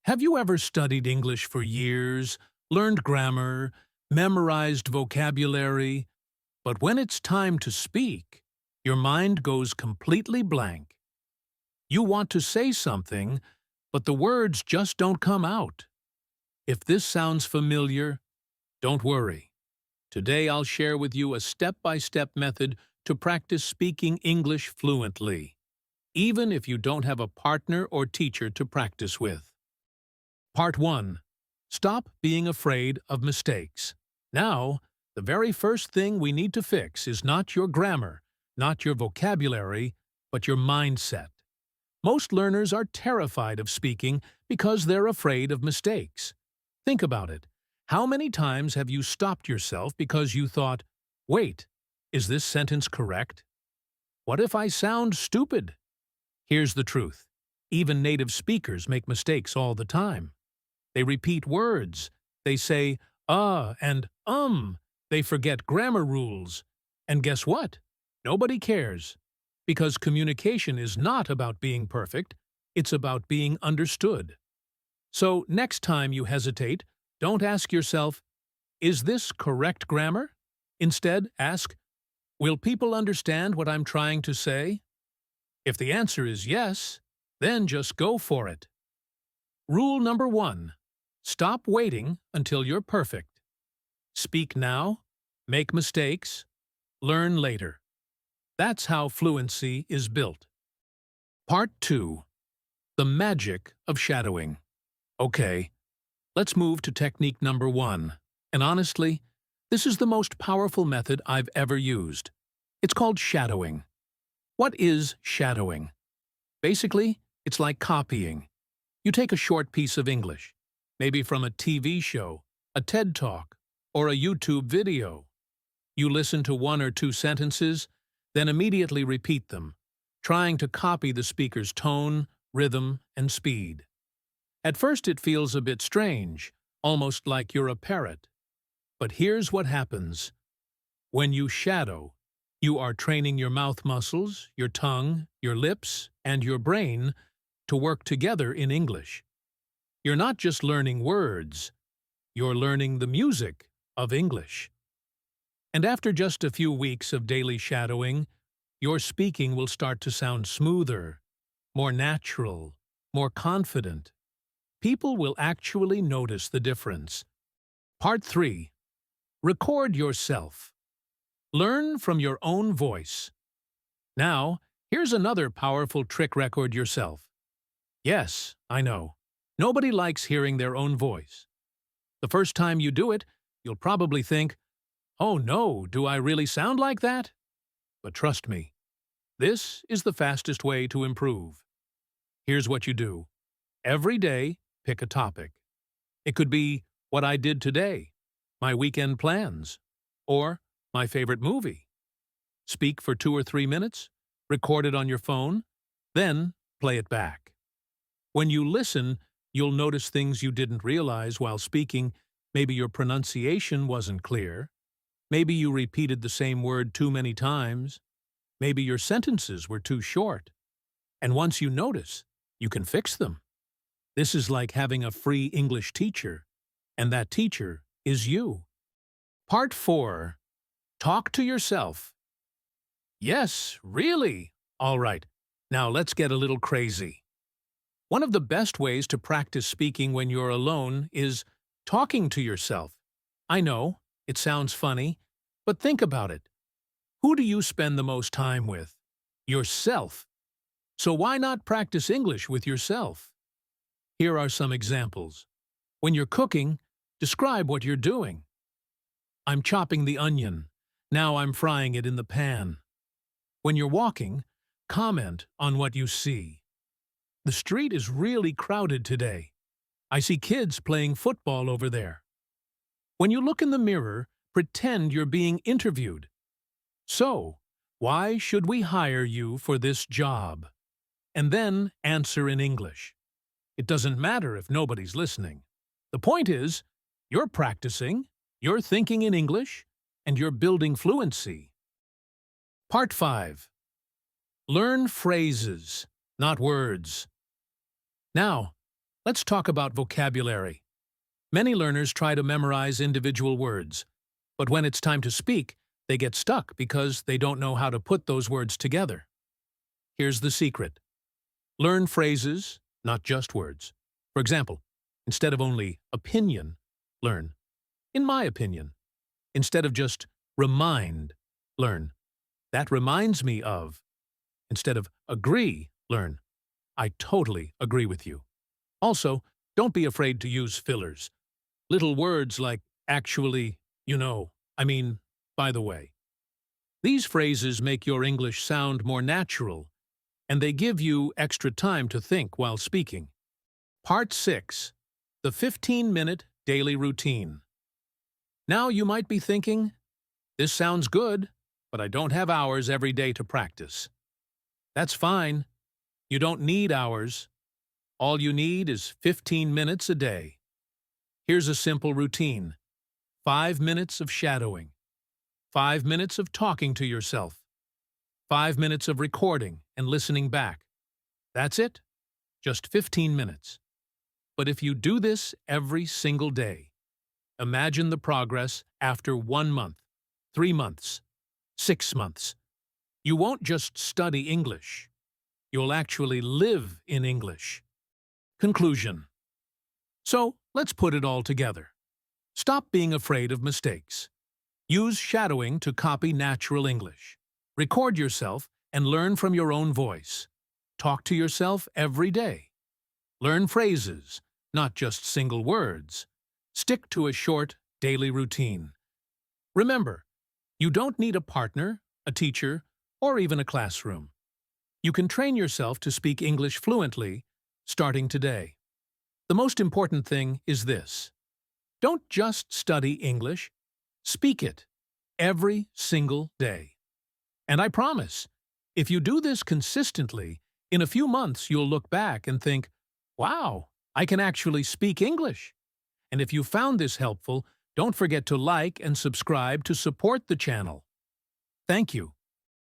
Have you ever studied English for years, learned grammar, memorized vocabulary, but when it's time to speak, your mind goes completely blank? You want to say something, but the words just don't come out. If this sounds familiar, don't worry. Today I'll share with you a step-by-step method to practice speaking English fluently, even if you don't have a partner or teacher to practice with. Part 1. Stop being afraid of mistakes. Now, the very first thing we need to fix is not your grammar, not your vocabulary, but your mindset. Most learners are terrified of speaking because they're afraid of mistakes. Think about it. How many times have you stopped yourself because you thought, "Wait, is this sentence correct? What if I sound stupid?" Here's the truth. Even native speakers make mistakes all the time. They repeat words. They say, and They forget grammar rules. And guess what? Nobody cares. Because communication is not about being perfect. It's about being understood. So next time you hesitate, don't ask yourself, "Is this correct grammar?" Instead, ask, "Will people understand what I'm trying to say?" If the answer is yes, then just go for it. Rule number 1. Stop waiting until you're perfect. Speak now, make mistakes, learn later. That's how fluency is built. Part 2. The magic of shadowing. Okay, let's move to technique number 1. And honestly, this is the most powerful method I've ever used. It's called shadowing. What is shadowing? Basically, it's like copying. You take a short piece of English, maybe from a TV show, a TED Talk, or a YouTube video. You listen to 1 or 2 sentences, then immediately repeat them, trying to copy the speaker's tone, rhythm, and speed. At first it feels a bit strange, almost like you're a parrot. But here's what happens. When you shadow, you are training your mouth muscles, your tongue, your lips, and your brain to work together in English. You're not just learning words, you're learning the music of English. And after just a few weeks of daily shadowing, your speaking will start to sound smoother, more natural, more confident. People will actually notice the difference. Part 3. Record yourself. Learn from your own voice. Now, here's another powerful trick: record yourself. Yes, I know. Nobody likes hearing their own voice. The first time you do it, you'll probably think, "Oh no, do I really sound like that?" But trust me, this is the fastest way to improve. Here's what you do. Every day, pick a topic. It could be what I did today, my weekend plans, or my favorite movie. Speak for 2 or 3 minutes, record it on your phone, then play it back. When you listen, you'll notice things you didn't realize while speaking. Maybe your pronunciation wasn't clear. Maybe you repeated the same word too many times. Maybe your sentences were too short. And once you notice, you can fix them. This is like having a free English teacher, and that teacher is you. Part 4. Talk to yourself. Yes, really? All right, now let's get a little crazy. One of the best ways to practice speaking when you're alone is talking to yourself. I know, it sounds funny, but think about it. Who do you spend the most time with? Yourself. So why not practice English with yourself? Here are some examples. When you're cooking, describe what you're doing. I'm chopping the onion. Now I'm frying it in the pan. When you're walking, comment on what you see. The street is really crowded today. I see kids playing football over there. When you look in the mirror, pretend you're being interviewed. So, why should we hire you for this job? And then answer in English. It doesn't matter if nobody's listening. The point is, you're practicing, you're thinking in English, and you're building fluency. Part 5. Learn phrases, not words. Now, Let's talk about vocabulary. Many learners try to memorize individual words, but when it's time to speak, they get stuck because they don't know how to put those words together. Here's the secret. Learn phrases, not just words. For example, instead of only opinion, learn in my opinion. Instead of just remind, learn that reminds me of. Instead of agree, learn I totally agree with you. Also, don't be afraid to use fillers. Little words like actually, by the way. These phrases make your English sound more natural, and they give you extra time to think while speaking. Part 6. The 15-minute daily routine. Now you might be thinking, this sounds good, but I don't have hours every day to practice. That's fine. You don't need hours. All you need is 15 minutes a day. Here's a simple routine. 5 minutes of shadowing. 5 minutes of talking to yourself. 5 minutes of recording and listening back. That's it. Just 15 minutes. But if you do this every single day, imagine the progress after 1 month, 3 months, 6 months. You won't just study English. You'll actually live in English. Conclusion. So, let's put it all together. Stop being afraid of mistakes. Use shadowing to copy natural English. Record yourself and learn from your own voice. Talk to yourself every day. Learn phrases, not just single words. Stick to a short, daily routine. Remember, you don't need a partner, a teacher, or even a classroom. You can train yourself to speak English fluently, starting today. The most important thing is this. Don't just study English, speak it every single day. And I promise, if you do this consistently, in a few months you'll look back and think, wow, I can actually speak English. And if you found this helpful, don't forget to like and subscribe to support the channel. Thank you.